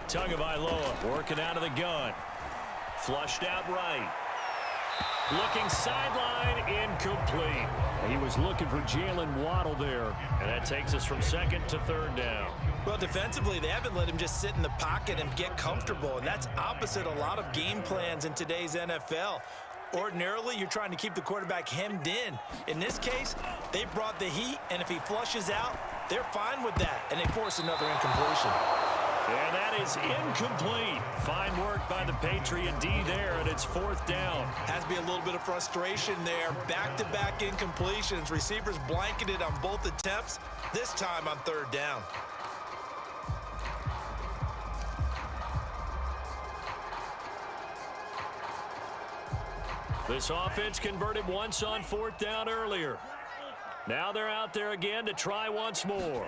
Tagovailoa working out of the gun. Flushed out right. Looking sideline, incomplete. He was looking for Jalen Waddle there. And that takes us from second to third down. Well, defensively, they haven't let him just sit in the pocket and get comfortable, and that's opposite a lot of game plans in today's NFL. Ordinarily, you're trying to keep the quarterback hemmed in. In this case, they brought the heat, and if he flushes out, they're fine with that, and they force another incompletion. And that is incomplete. Fine work by the Patriot D there, and it's fourth down. Has to be a little bit of frustration there. Back-to-back incompletions. Receivers blanketed on both attempts, this time on third down. This offense converted once on fourth down earlier. Now they're out there again to try once more.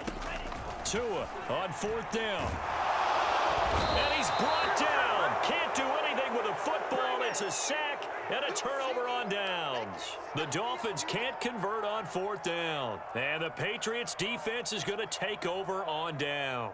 Tua on fourth down. And he's brought down. Can't do anything with a football. It's a sack and a turnover on downs. The Dolphins can't convert on fourth down. And the Patriots defense is going to take over on downs.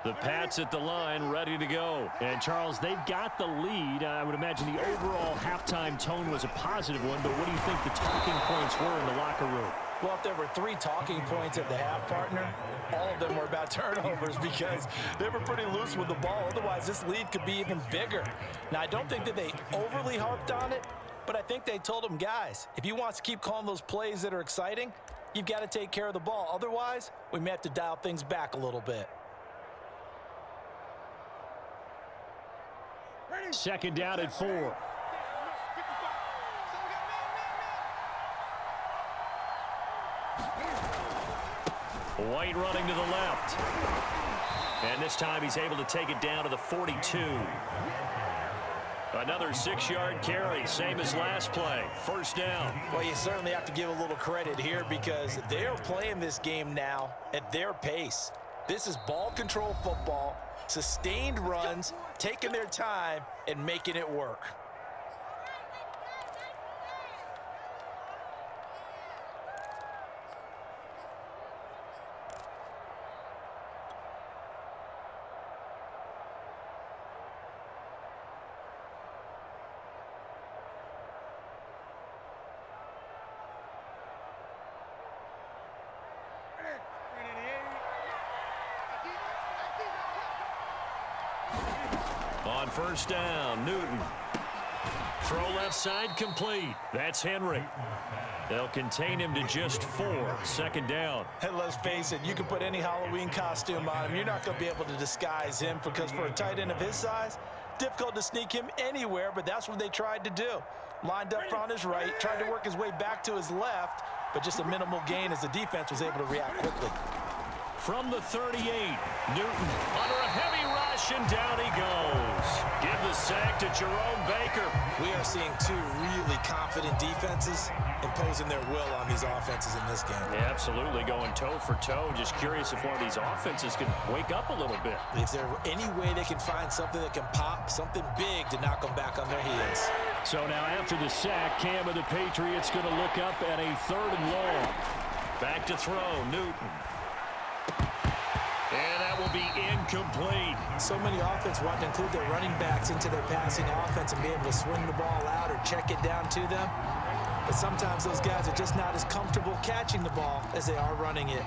The Pats at the line, ready to go. And, Charles, they've got the lead. I would imagine the overall halftime tone was a positive one, but what do you think the talking points were in the locker room? Well, if there were 3 talking points at the half, partner, all of them were about turnovers because they were pretty loose with the ball. Otherwise, this lead could be even bigger. Now, I don't think that they overly harped on it, but I think they told them, guys, if you want to keep calling those plays that are exciting, you've got to take care of the ball. Otherwise, we may have to dial things back a little bit. Second down at 4. White running to the left. And this time he's able to take it down to the 42. Another 6-yard carry, same as last play. First down. Well, you certainly have to give a little credit here because they're playing this game now at their pace. This is ball control football, sustained runs, taking their time, and making it work. On first down, Newton. Throw left side complete. That's Henry. They'll contain him to just 4. Second down. And let's face it, you can put any Halloween costume on him. You're not going to be able to disguise him because for a tight end of his size, difficult to sneak him anywhere, but that's what they tried to do. Lined up on his right, tried to work his way back to his left, but just a minimal gain as the defense was able to react quickly. From the 38, Newton under a heavy rush, and down he goes. Give the sack to Jerome Baker. We are seeing 2 really confident defenses imposing their will on these offenses in this game. Yeah, absolutely, going toe for toe. Just curious if one of these offenses can wake up a little bit. Is there any way they can find something that can pop, something big to knock them back on their heels? So now after the sack, Cam of the Patriots going to look up at a 3rd and long. Back to throw, Newton. And that will be incomplete. So many offense want to include their running backs into their passing offense and be able to swing the ball out or check it down to them. But sometimes those guys are just not as comfortable catching the ball as they are running it.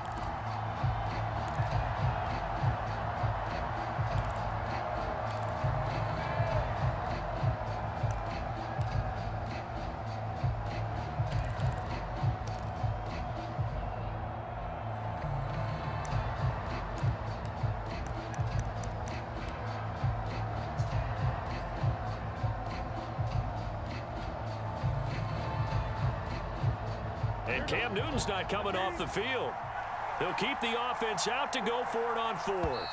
And Cam Newton's not coming off the field. He'll keep the offense out to go for it on 4th.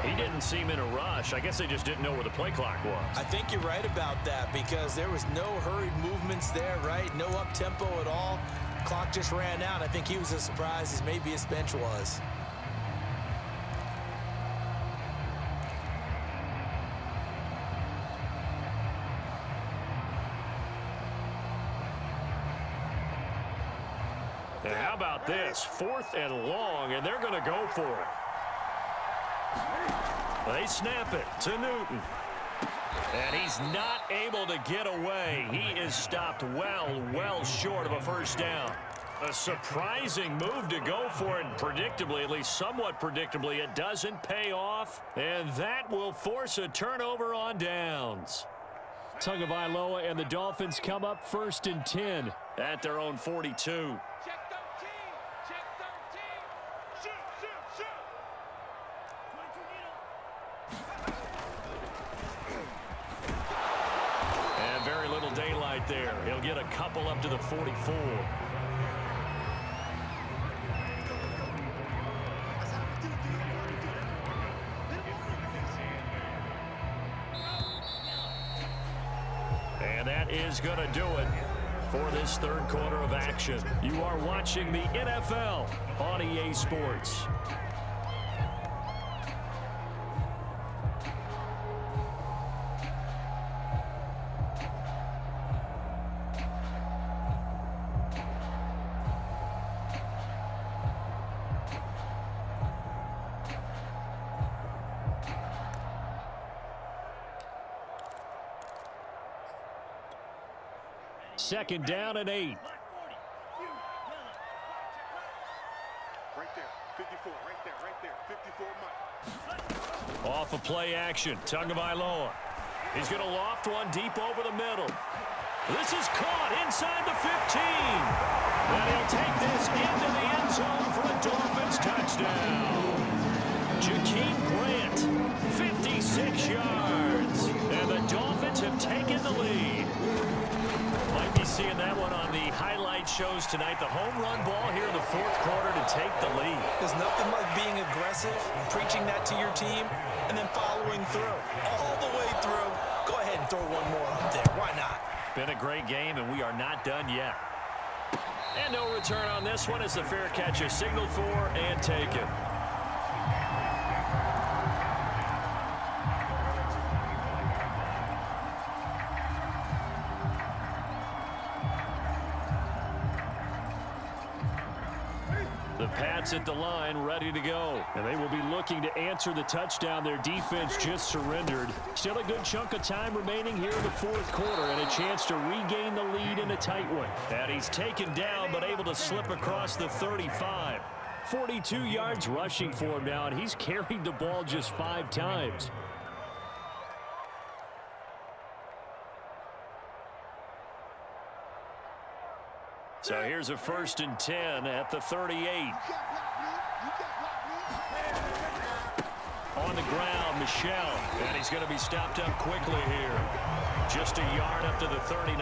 He didn't seem in a rush. I guess they just didn't know where the play clock was. I think you're right about that because there was no hurried movements there, right? No up-tempo at all. Clock just ran out. I think he was as surprised as maybe his bench was. How about this? 4th and long, and they're going to go for it. They snap it to Newton. And he's not able to get away. He is stopped well short of a first down. A surprising move to go for it, predictably, at least somewhat predictably. It doesn't pay off, and that will force a turnover on downs. Tagovailoa and the Dolphins come up 1st and 10 at their own 42. Check 13. Check 13. Shoot, shoot, shoot. And very little daylight there. He'll get a couple up to the 44. And that is going to do it for this 3rd quarter of action. You are watching the NFL on EA Sports. Second down and 8. Right there, 54, right there, 54 Mike. Off of play action, Tagovailoa. He's going to loft one deep over the middle. This is caught inside the 15. And he'll take this into the end zone for a Dolphins touchdown. Jakeem Grant, 56 yards. And the Dolphins have taken the lead. Might be seeing that one on the highlight shows tonight. The home run ball here in the 4th quarter to take the lead. There's nothing like being aggressive, preaching that to your team, and then following through. All the way through. Go ahead and throw one more up there. Why not? Been a great game, and we are not done yet. And no return on this one as the fair catch is signaled for and taken. The Pats at the line, ready to go. And they will be looking to answer the touchdown their defense just surrendered. Still a good chunk of time remaining here in the 4th quarter and a chance to regain the lead in a tight one. And he's taken down but able to slip across the 35. 42 yards rushing for him now, and he's carried the ball just 5 times. So here's a 1st and 10 at the 38. On the ground, Michel. And he's going to be stopped up quickly here. Just a yard up to the 39.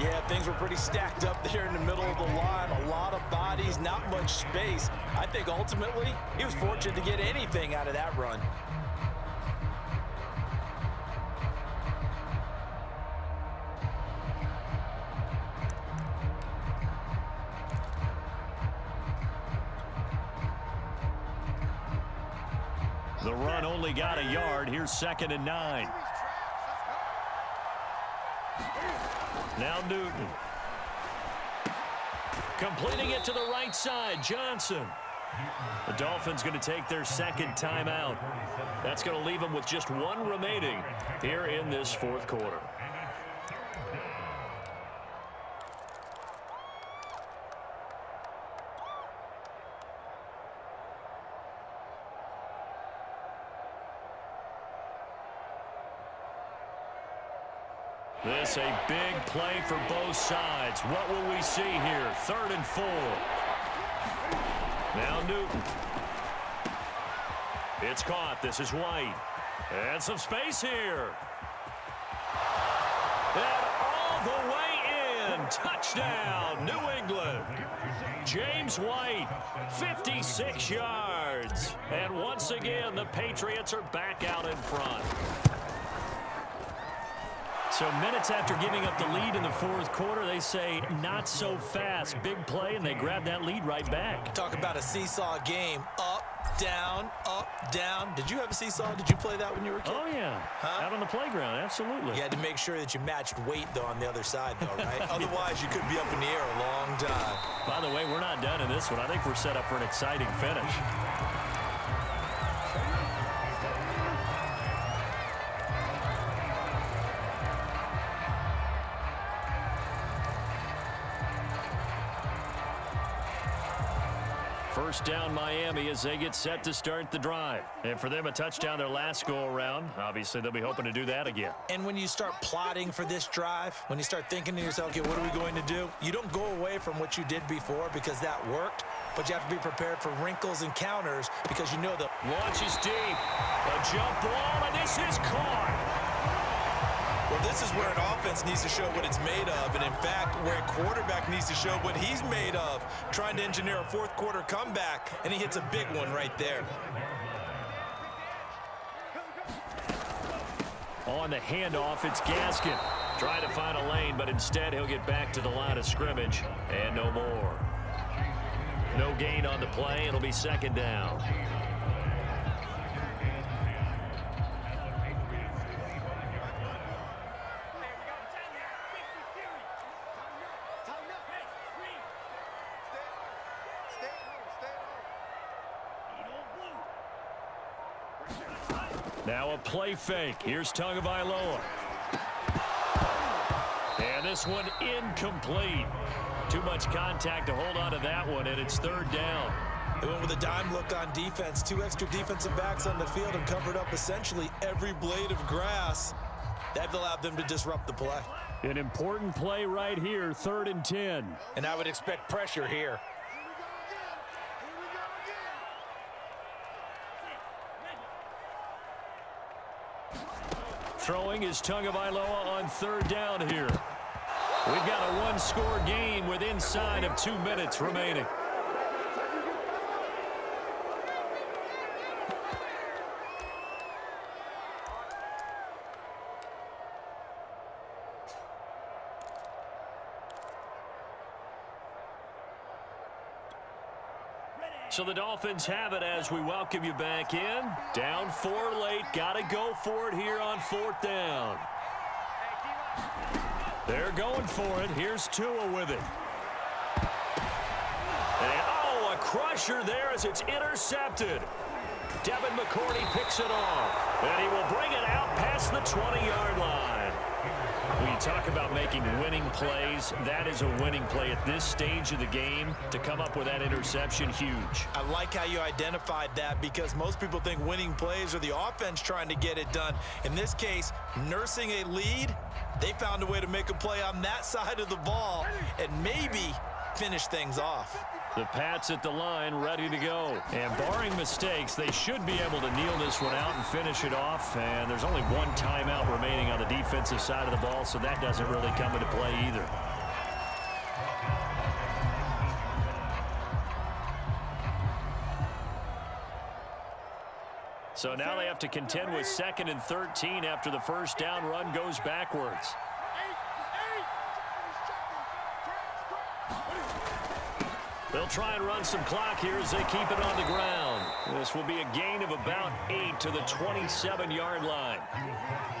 Yeah, things were pretty stacked up there in the middle of the line. A lot of bodies, not much space. I think ultimately he was fortunate to get anything out of that run. The run only got a yard. Here's 2nd and 9. Now Newton. Completing it to the right side, Johnson. The Dolphins going to take their 2nd timeout. That's going to leave them with just 1 remaining here in this 4th quarter. This a big play for both sides. What will we see here? 3rd and 4. Now Newton. It's caught. This is White. And some space here. And all the way in. Touchdown, New England. James White, 56 yards. And once again, the Patriots are back out in front. So minutes after giving up the lead in the 4th quarter, they say not so fast. Big play, and they grab that lead right back. Talk about a seesaw game. Up, down, up, down. Did you ever see Seesaw? Did you play that when you were a kid? Oh, yeah. Huh? Out on the playground, absolutely. You had to make sure that you matched weight, though, on the other side, though, right? Otherwise, you could be up in the air a long time. By the way, we're not done in this one. I think we're set up for an exciting finish. First down, Miami, as they get set to start the drive. And for them, a touchdown their last go-around. Obviously, they'll be hoping to do that again. And when you start plotting for this drive, when you start thinking to yourself, okay, what are we going to do? You don't go away from what you did before because that worked, but you have to be prepared for wrinkles and counters because you know the launch is deep. A jump ball, and this is caught. Well, this is where an offense needs to show what it's made of, and in fact, where a quarterback needs to show what he's made of, trying to engineer a fourth quarter comeback, and he hits a big one right there. On the handoff, it's Gaskin. Trying to find a lane, but instead he'll get back to the line of scrimmage, and no more. No gain on the play. It'll be second down. Now a play fake. Here's Tagovailoa. And this one incomplete. Too much contact to hold on to that one, and it's third down. They went with a dime look on defense. 2 extra defensive backs on the field and covered up essentially every blade of grass. That allowed them to disrupt the play. An important play right here, 3rd and 10. And I would expect pressure here. Throwing is Tagovailoa on 3rd down here. We've got a one-score game with inside of 2 minutes remaining. So the Dolphins have it as we welcome you back in. Down 4 late. Got to go for it here on 4th down. They're going for it. Here's Tua with it. And, oh, a crusher there as it's intercepted. Devin McCourty picks it off. And he will bring it out past the 20-yard line. When you talk about making winning plays, that is a winning play at this stage of the game. To come up with that interception, huge. I like how you identified that because most people think winning plays are the offense trying to get it done. In this case, nursing a lead, they found a way to make a play on that side of the ball and maybe finish things off. The Pats at the line, ready to go. And barring mistakes, they should be able to kneel this one out and finish it off. And there's only one timeout remaining on the defensive side of the ball, so that doesn't really come into play either. So now they have to contend with 2nd and 13 after the first down run goes backwards. They'll try and run some clock here as they keep it on the ground. This will be a gain of about 8 to the 27-yard line.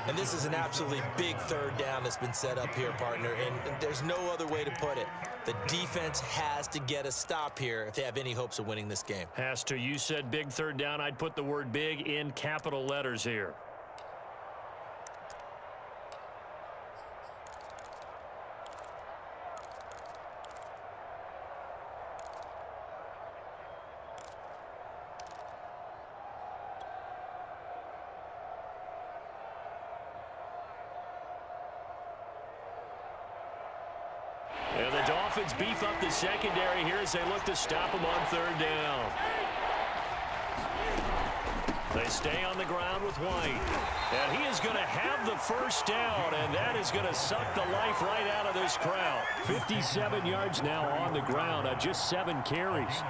And this is an absolutely big 3rd down that's been set up here, partner, and there's no other way to put it. The defense has to get a stop here if they have any hopes of winning this game. Has to. You said big 3rd down. I'd put the word big in capital letters here. And the Dolphins beef up the secondary here as they look to stop them on 3rd down. They stay on the ground with White. And he is going to have the first down, and that is going to suck the life right out of this crowd. 57 yards now on the ground on just 7 carries.